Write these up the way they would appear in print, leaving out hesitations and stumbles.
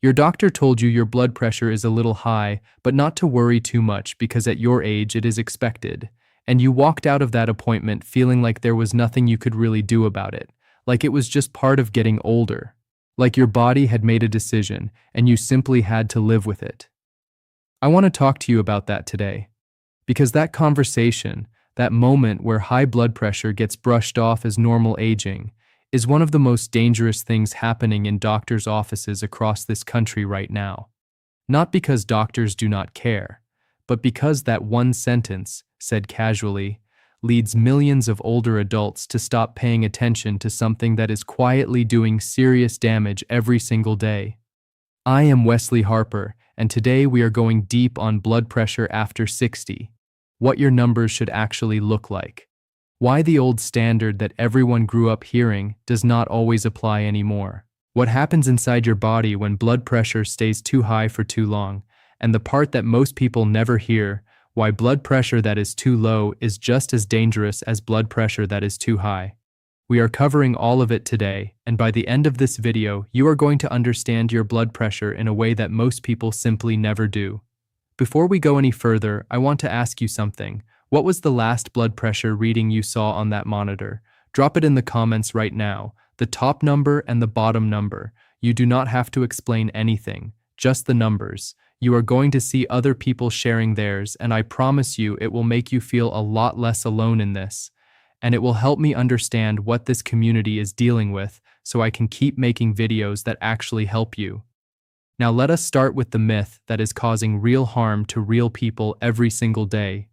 Your doctor told you your blood pressure is a little high, but not to worry too much because at your age it is expected. And you walked out of that appointment feeling like there was nothing you could really do about it, like it was just part of getting older. Like your body had made a decision and you simply had to live with it. I want to talk to you about that today. Because that conversation, that moment where high blood pressure gets brushed off as normal aging, is one of the most dangerous things happening in doctors' offices across this country right now. Not because doctors do not care, but because that one sentence, said casually, leads millions of older adults to stop paying attention to something that is quietly doing serious damage every single day. I am Wesley Harper, and today we are going deep on blood pressure after 60, what your numbers should actually look like, why the old standard that everyone grew up hearing does not always apply anymore, what happens inside your body when blood pressure stays too high for too long, and the part that most people never hear, why blood pressure that is too low is just as dangerous as blood pressure that is too high. We are covering all of it today, and by the end of this video, you are going to understand your blood pressure in a way that most people simply never do. Before we go any further, I want to ask you something. What was the last blood pressure reading you saw on that monitor? Drop it in the comments right now, the top number and the bottom number. You do not have to explain anything, just the numbers. You are going to see other people sharing theirs, and I promise you it will make you feel a lot less alone in this. And it will help me understand what this community is dealing with so I can keep making videos that actually help you. Now let us start with the myth that is causing real harm to real people every single day.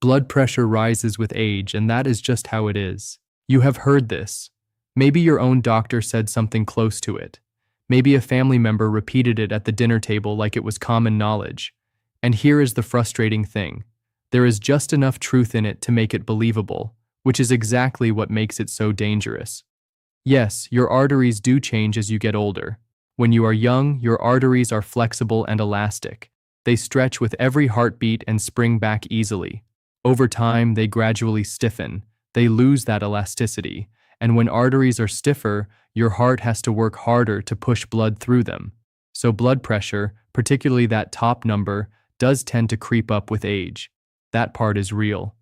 Blood pressure rises with age, and that is just how it is. You have heard this. Maybe your own doctor said something close to it. Maybe a family member repeated it at the dinner table like it was common knowledge. And here is the frustrating thing. There is just enough truth in it to make it believable, which is exactly what makes it so dangerous. Yes, your arteries do change as you get older. When you are young, your arteries are flexible and elastic. They stretch with every heartbeat and spring back easily. Over time, they gradually stiffen. They lose that elasticity. And when arteries are stiffer, your heart has to work harder to push blood through them. So blood pressure, particularly that top number, does tend to creep up with age. That part is real.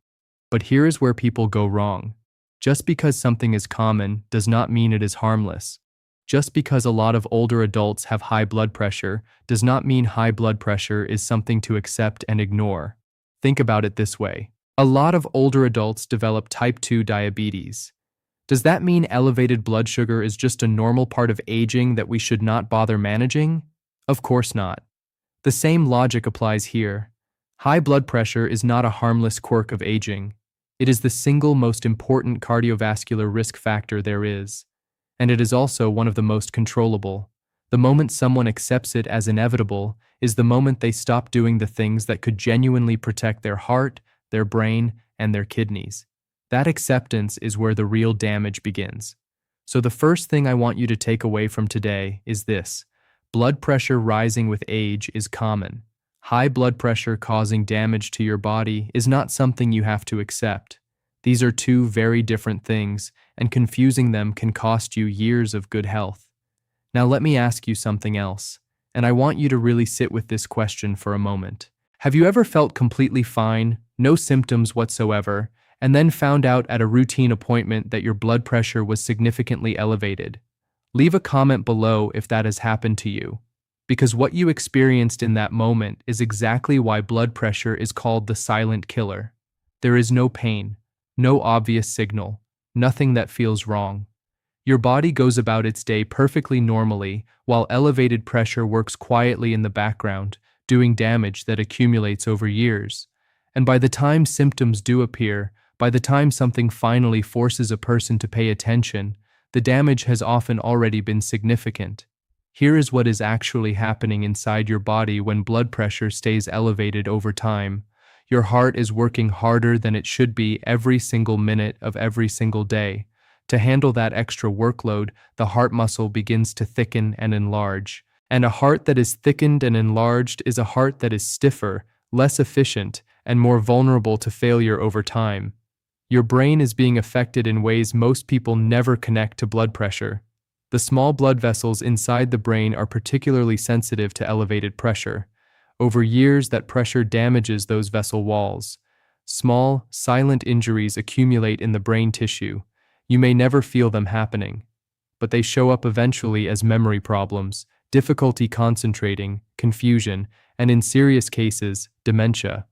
But here is where people go wrong. Just because something is common does not mean it is harmless. Just because a lot of older adults have high blood pressure does not mean high blood pressure is something to accept and ignore. Think about it this way. A lot of older adults develop type 2 diabetes. Does that mean elevated blood sugar is just a normal part of aging that we should not bother managing? Of course not. The same logic applies here. High blood pressure is not a harmless quirk of aging. It is the single most important cardiovascular risk factor there is. And it is also one of the most controllable. The moment someone accepts it as inevitable is the moment they stop doing the things that could genuinely protect their heart, their brain, and their kidneys. That acceptance is where the real damage begins. So the first thing I want you to take away from today is this. Blood pressure rising with age is common. High blood pressure causing damage to your body is not something you have to accept. These are two very different things, and confusing them can cost you years of good health. Now let me ask you something else, and I want you to really sit with this question for a moment. Have you ever felt completely fine, no symptoms whatsoever, and then found out at a routine appointment that your blood pressure was significantly elevated? Leave a comment below if that has happened to you. Because what you experienced in that moment is exactly why blood pressure is called the silent killer. There is no pain, no obvious signal, nothing that feels wrong. Your body goes about its day perfectly normally, while elevated pressure works quietly in the background, doing damage that accumulates over years. And by the time symptoms do appear, by the time something finally forces a person to pay attention, the damage has often already been significant. Here is what is actually happening inside your body when blood pressure stays elevated over time. Your heart is working harder than it should be every single minute of every single day. To handle that extra workload, the heart muscle begins to thicken and enlarge. And a heart that is thickened and enlarged is a heart that is stiffer, less efficient, and more vulnerable to failure over time. Your brain is being affected in ways most people never connect to blood pressure. The small blood vessels inside the brain are particularly sensitive to elevated pressure. Over years, that pressure damages those vessel walls. Small, silent injuries accumulate in the brain tissue. You may never feel them happening, but they show up eventually as memory problems, difficulty concentrating, confusion, and in serious cases, dementia.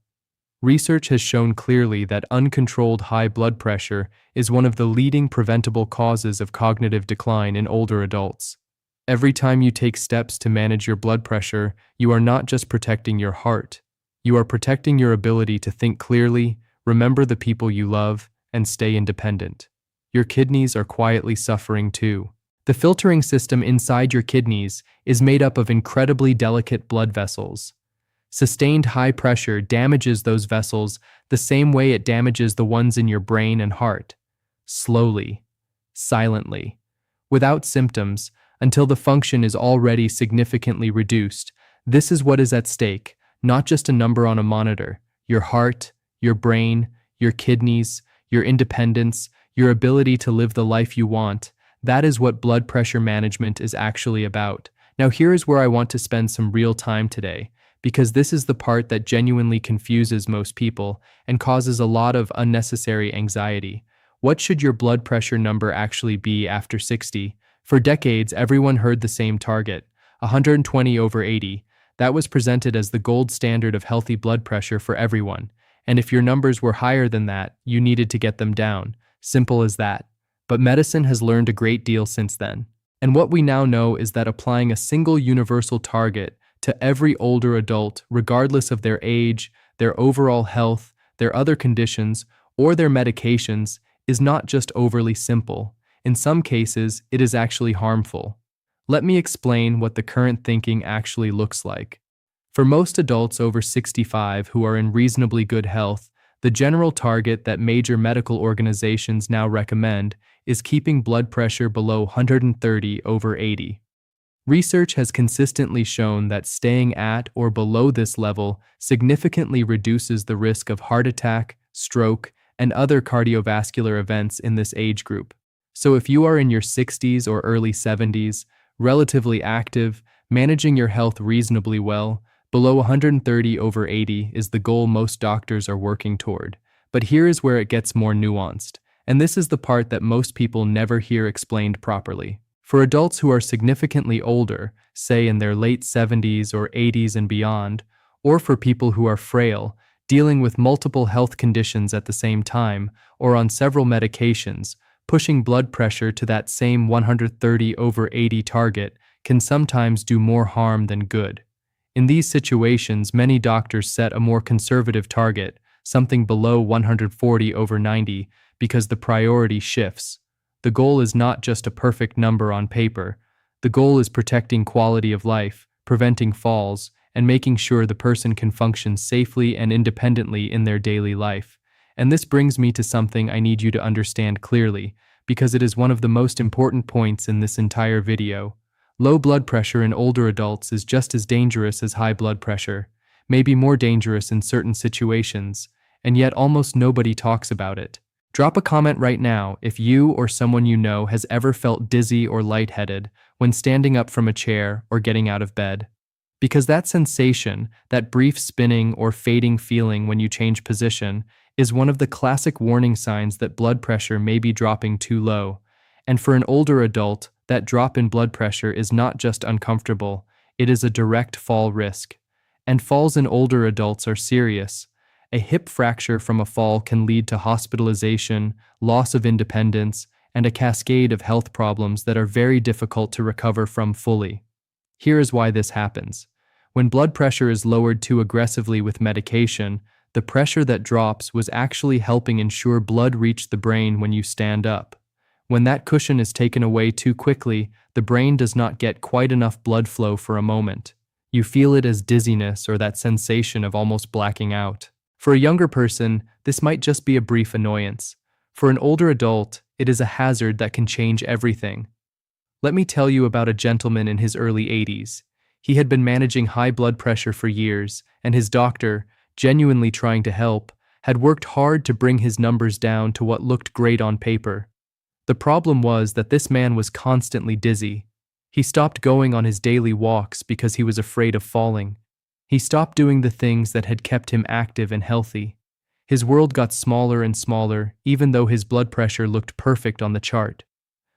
Research has shown clearly that uncontrolled high blood pressure is one of the leading preventable causes of cognitive decline in older adults. Every time you take steps to manage your blood pressure, you are not just protecting your heart. You are protecting your ability to think clearly, remember the people you love, and stay independent. Your kidneys are quietly suffering too. The filtering system inside your kidneys is made up of incredibly delicate blood vessels. Sustained high pressure damages those vessels the same way it damages the ones in your brain and heart. Slowly, silently, without symptoms, until the function is already significantly reduced. This is what is at stake, not just a number on a monitor. Your heart, your brain, your kidneys, your independence, your ability to live the life you want. That is what blood pressure management is actually about. Now here is where I want to spend some real time today, because this is the part that genuinely confuses most people and causes a lot of unnecessary anxiety. What should your blood pressure number actually be after 60? For decades, everyone heard the same target, 120/80. That was presented as the gold standard of healthy blood pressure for everyone. And if your numbers were higher than that, you needed to get them down. Simple as that. But medicine has learned a great deal since then. And what we now know is that applying a single universal target to every older adult, regardless of their age, their overall health, their other conditions, or their medications, is not just overly simple. In some cases, it is actually harmful. Let me explain what the current thinking actually looks like. For most adults over 65 who are in reasonably good health, the general target that major medical organizations now recommend is keeping blood pressure below 130/80. Research has consistently shown that staying at or below this level significantly reduces the risk of heart attack, stroke, and other cardiovascular events in this age group. So if you are in your 60s or early 70s, relatively active, managing your health reasonably well, below 130/80 is the goal most doctors are working toward. But here is where it gets more nuanced, and this is the part that most people never hear explained properly. For adults who are significantly older, say in their late 70s or 80s and beyond, or for people who are frail, dealing with multiple health conditions at the same time, or on several medications, pushing blood pressure to that same 130/80 target can sometimes do more harm than good. In these situations, many doctors set a more conservative target, something below 140/90, because the priority shifts. The goal is not just a perfect number on paper. The goal is protecting quality of life, preventing falls, and making sure the person can function safely and independently in their daily life. And this brings me to something I need you to understand clearly, because it is one of the most important points in this entire video. Low blood pressure in older adults is just as dangerous as high blood pressure, maybe more dangerous in certain situations, and yet almost nobody talks about it. Drop a comment right now if you or someone you know has ever felt dizzy or lightheaded when standing up from a chair or getting out of bed. Because that sensation, that brief spinning or fading feeling when you change position, is one of the classic warning signs that blood pressure may be dropping too low. And for an older adult, that drop in blood pressure is not just uncomfortable, it is a direct fall risk. And falls in older adults are serious. A hip fracture from a fall can lead to hospitalization, loss of independence, and a cascade of health problems that are very difficult to recover from fully. Here is why this happens. When blood pressure is lowered too aggressively with medication, the pressure that drops was actually helping ensure blood reached the brain when you stand up. When that cushion is taken away too quickly, the brain does not get quite enough blood flow for a moment. You feel it as dizziness or that sensation of almost blacking out. For a younger person, this might just be a brief annoyance. For an older adult, it is a hazard that can change everything. Let me tell you about a gentleman in his early 80s. He had been managing high blood pressure for years, and his doctor, genuinely trying to help, had worked hard to bring his numbers down to what looked great on paper. The problem was that this man was constantly dizzy. He stopped going on his daily walks because he was afraid of falling. He stopped doing the things that had kept him active and healthy. His world got smaller and smaller, even though his blood pressure looked perfect on the chart.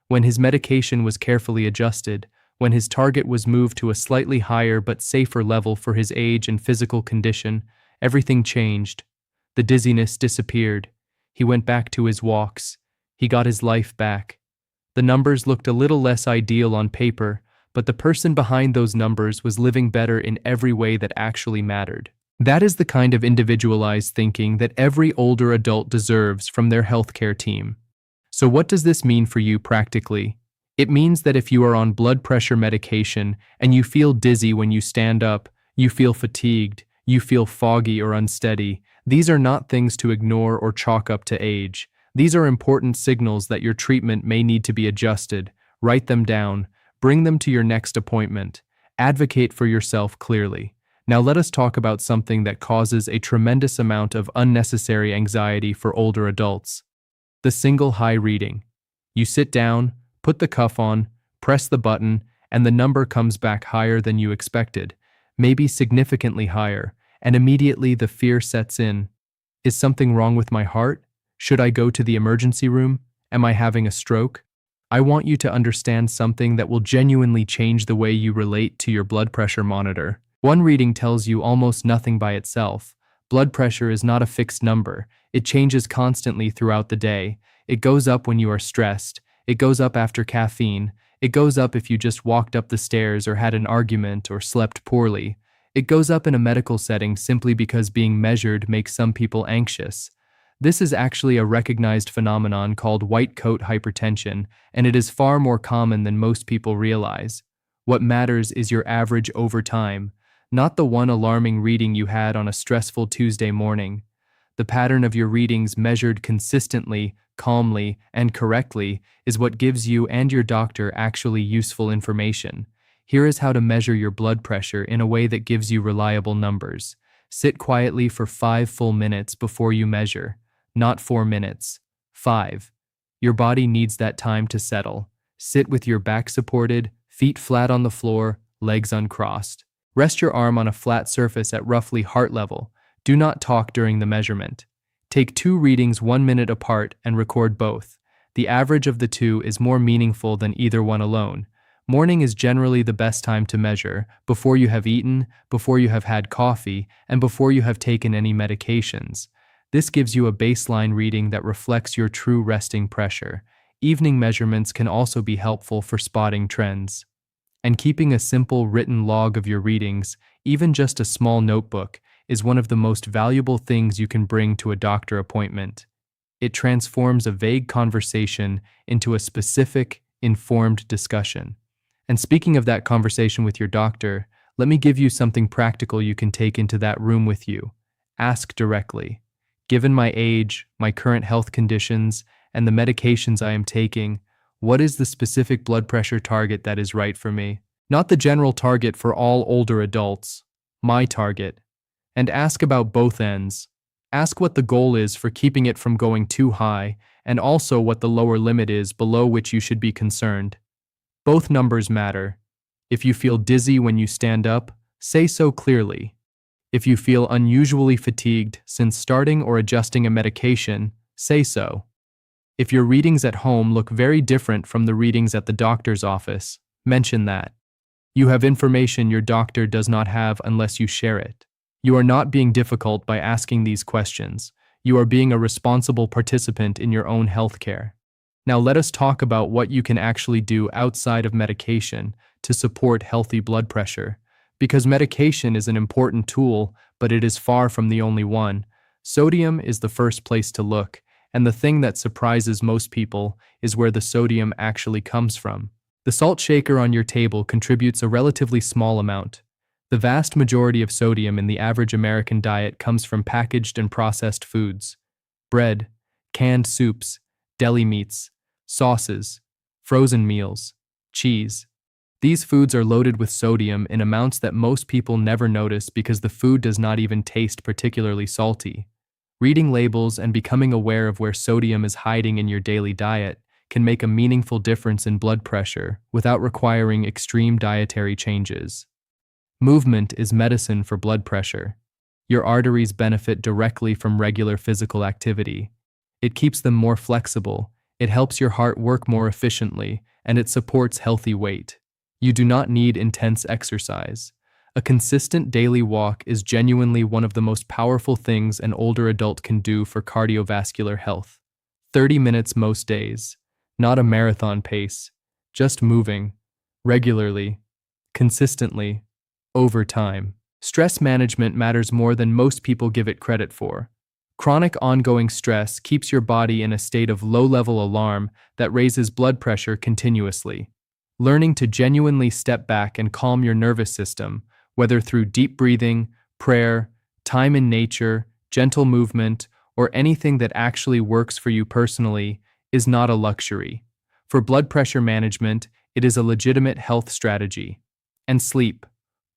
When his medication was carefully adjusted, when his target was moved to a slightly higher but safer level for his age and physical condition, everything changed. The dizziness disappeared. He went back to his walks. He got his life back. The numbers looked a little less ideal on paper, but the person behind those numbers was living better in every way that actually mattered. That is the kind of individualized thinking that every older adult deserves from their healthcare team. So what does this mean for you practically? It means that if you are on blood pressure medication and you feel dizzy when you stand up, you feel fatigued, you feel foggy or unsteady, these are not things to ignore or chalk up to age. These are important signals that your treatment may need to be adjusted. Write them down. Bring them to your next appointment. Advocate for yourself clearly. Now let us talk about something that causes a tremendous amount of unnecessary anxiety for older adults. The single high reading. You sit down, put the cuff on, press the button, and the number comes back higher than you expected, maybe significantly higher, and immediately the fear sets in. Is something wrong with my heart? Should I go to the emergency room? Am I having a stroke? I want you to understand something that will genuinely change the way you relate to your blood pressure monitor. One reading tells you almost nothing by itself. Blood pressure is not a fixed number. It changes constantly throughout the day. It goes up when you are stressed. It goes up after caffeine. It goes up if you just walked up the stairs or had an argument or slept poorly. It goes up in a medical setting simply because being measured makes some people anxious. This is actually a recognized phenomenon called white coat hypertension, and it is far more common than most people realize. What matters is your average over time, not the one alarming reading you had on a stressful Tuesday morning. The pattern of your readings measured consistently, calmly, and correctly is what gives you and your doctor actually useful information. Here is how to measure your blood pressure in a way that gives you reliable numbers. Sit quietly for 5 full minutes before you measure. Not 4 minutes. 5. Your body needs that time to settle. Sit with your back supported, feet flat on the floor, legs uncrossed. Rest your arm on a flat surface at roughly heart level. Do not talk during the measurement. Take 2 readings 1 minute apart and record both. The average of the 2 is more meaningful than either one alone. Morning is generally the best time to measure, before you have eaten, before you have had coffee, and before you have taken any medications. This gives you a baseline reading that reflects your true resting pressure. Evening measurements can also be helpful for spotting trends. And keeping a simple written log of your readings, even just a small notebook, is one of the most valuable things you can bring to a doctor appointment. It transforms a vague conversation into a specific, informed discussion. And speaking of that conversation with your doctor, let me give you something practical you can take into that room with you. Ask directly. Given my age, my current health conditions, and the medications I am taking, what is the specific blood pressure target that is right for me? Not the general target for all older adults, my target. And ask about both ends. Ask what the goal is for keeping it from going too high, and also what the lower limit is below which you should be concerned. Both numbers matter. If you feel dizzy when you stand up, say so clearly. If you feel unusually fatigued since starting or adjusting a medication, say so. If your readings at home look very different from the readings at the doctor's office, mention that. You have information your doctor does not have unless you share it. You are not being difficult by asking these questions. You are being a responsible participant in your own healthcare. Now let us talk about what you can actually do outside of medication to support healthy blood pressure. Because medication is an important tool, but it is far from the only one. Sodium is the first place to look, and the thing that surprises most people is where the sodium actually comes from. The salt shaker on your table contributes a relatively small amount. The vast majority of sodium in the average American diet comes from packaged and processed foods. Bread, canned soups, deli meats, sauces, frozen meals, cheese. These foods are loaded with sodium in amounts that most people never notice because the food does not even taste particularly salty. Reading labels and becoming aware of where sodium is hiding in your daily diet can make a meaningful difference in blood pressure without requiring extreme dietary changes. Movement is medicine for blood pressure. Your arteries benefit directly from regular physical activity. It keeps them more flexible, it helps your heart work more efficiently, and it supports healthy weight. You do not need intense exercise. A consistent daily walk is genuinely one of the most powerful things an older adult can do for cardiovascular health. 30 minutes most days. Not a marathon pace. Just moving. Regularly. Consistently. Over time. Stress management matters more than most people give it credit for. Chronic ongoing stress keeps your body in a state of low-level alarm that raises blood pressure continuously. Learning to genuinely step back and calm your nervous system, whether through deep breathing, prayer, time in nature, gentle movement, or anything that actually works for you personally, is not a luxury. For blood pressure management, it is a legitimate health strategy. And sleep.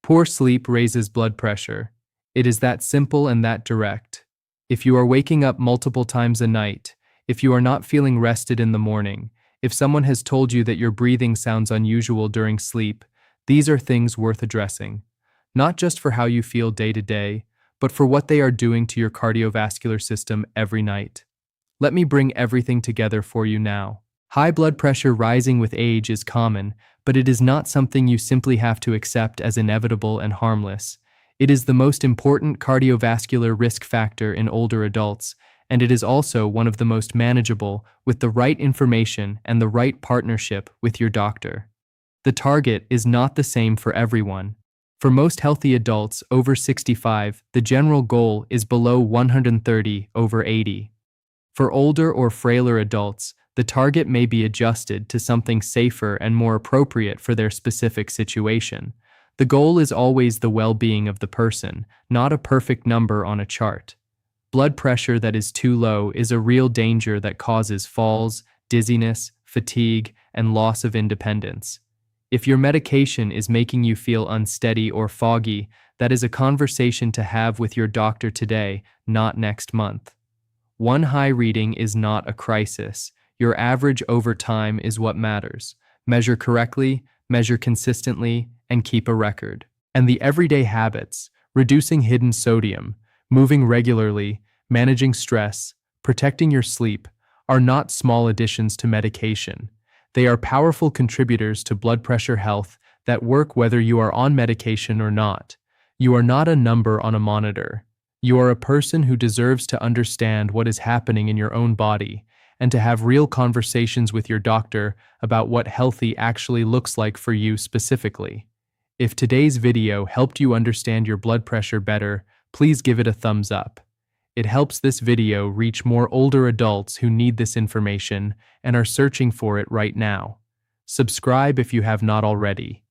Poor sleep raises blood pressure. It is that simple and that direct. If you are waking up multiple times a night, if you are not feeling rested in the morning, if someone has told you that your breathing sounds unusual during sleep, these are things worth addressing. Not just for how you feel day to day, but for what they are doing to your cardiovascular system every night. Let me bring everything together for you now. High blood pressure rising with age is common, but it is not something you simply have to accept as inevitable and harmless. It is the most important cardiovascular risk factor in older adults, and it is also one of the most manageable with the right information and the right partnership with your doctor. The target is not the same for everyone. For most healthy adults over 65, the general goal is below 130/80. For older or frailer adults, the target may be adjusted to something safer and more appropriate for their specific situation. The goal is always the well-being of the person, not a perfect number on a chart. Blood pressure that is too low is a real danger that causes falls, dizziness, fatigue, and loss of independence. If your medication is making you feel unsteady or foggy, that is a conversation to have with your doctor today, not next month. One high reading is not a crisis. Your average over time is what matters. Measure correctly, measure consistently, and keep a record. And the everyday habits, reducing hidden sodium, moving regularly, managing stress, protecting your sleep, are not small additions to medication. They are powerful contributors to blood pressure health that work whether you are on medication or not. You are not a number on a monitor. You are a person who deserves to understand what is happening in your own body and to have real conversations with your doctor about what healthy actually looks like for you specifically. If today's video helped you understand your blood pressure better, please give it a thumbs up. It helps this video reach more older adults who need this information and are searching for it right now. Subscribe if you have not already.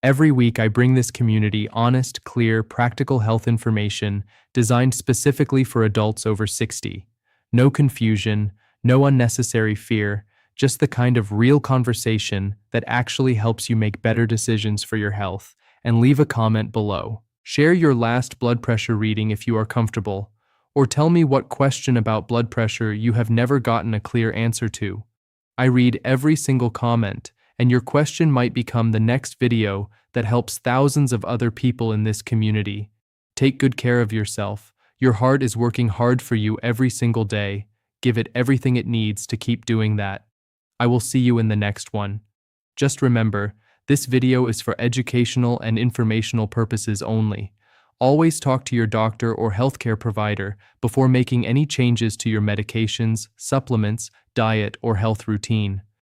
Every week I bring this community honest, clear, practical health information designed specifically for adults over 60. No confusion, no unnecessary fear, just the kind of real conversation that actually helps you make better decisions for your health. And leave a comment below. Share your last blood pressure reading if you are comfortable, or tell me what question about blood pressure you have never gotten a clear answer to. I read every single comment, and your question might become the next video that helps thousands of other people in this community. Take good care of yourself. Your heart is working hard for you every single day. Give it everything it needs to keep doing that. I will see you in the next one. Just remember, this video is for educational and informational purposes only. Always talk to your doctor or healthcare provider before making any changes to your medications, supplements, diet, or health routine.